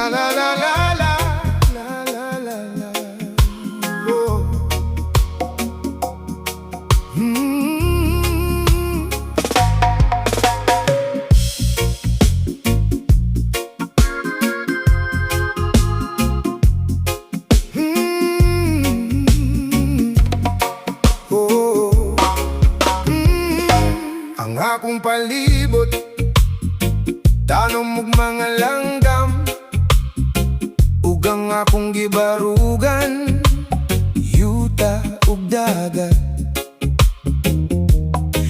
La la la la la la la la la. Oh. Oh. Ang akong palibot, tanong mong mga langgam, ugang akong gibarugan, yuta ug dagat.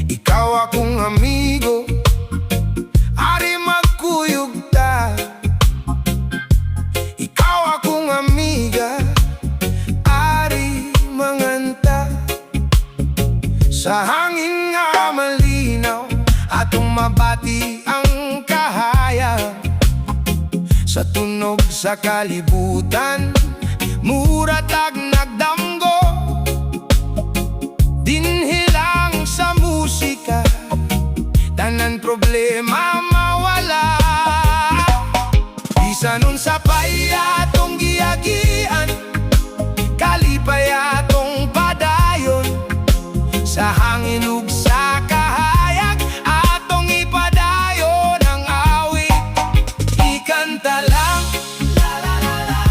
Ikaw akong amigo, ari magkuyog ta. Ikaw akong amiga, ari manganta. Sa hangin nga malinaw, atong mabati ang kahayag. Sa tunog sa kalibutan, muratag nagdamgo. Dinhilang sa musika, tanan problema mawala. Bisan unsa pa atong giagian, kalipay atong padayon. Sa hangin ug sa kahayag, atong ipadayon ang awit. Ikanta lang, la la la la.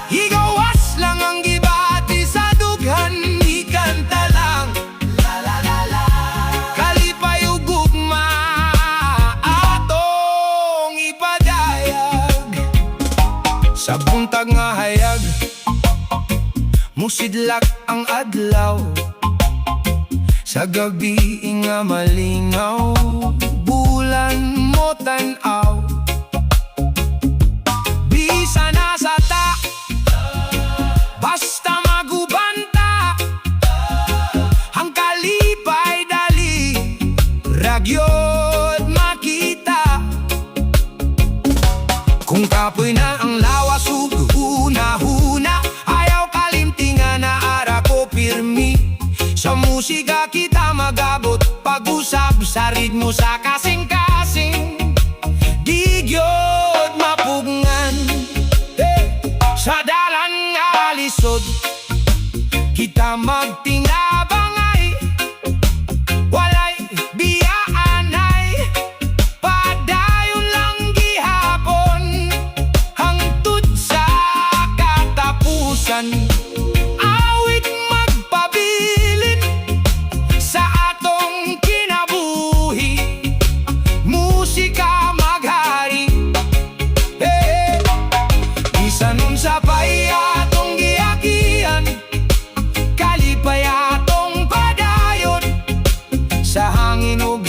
Igawas lang ang gibati sa dughan. Ikanta lang, la la la la. Kalipay ug gugma, atong ipadayag. Sa buntag nga hayag, musidlak ang adlaw. Sa gabi nga malingaw, bulan mo tan-aw. Bisa na sa ta, basta magubanta. Ang kalipay dali, ragyod makita. Kung kapoy na ang lawas ug huna-huna, ayaw kalimtingan na ara ko pirmi. Sa musika kita magabot, pag-usap sa ritmo sa kasing-kasing. Di gyud mapugngan, sa dalan nga lisod, kita magtingabang ay walay biyaan ay padayon lang gihapon hangtod sa katapusan. Awit magpabilin sa atong kinabuhi, musika maghari. Bisan unsa pa atong giagian, kalipay atong padayon. Sa hangin ug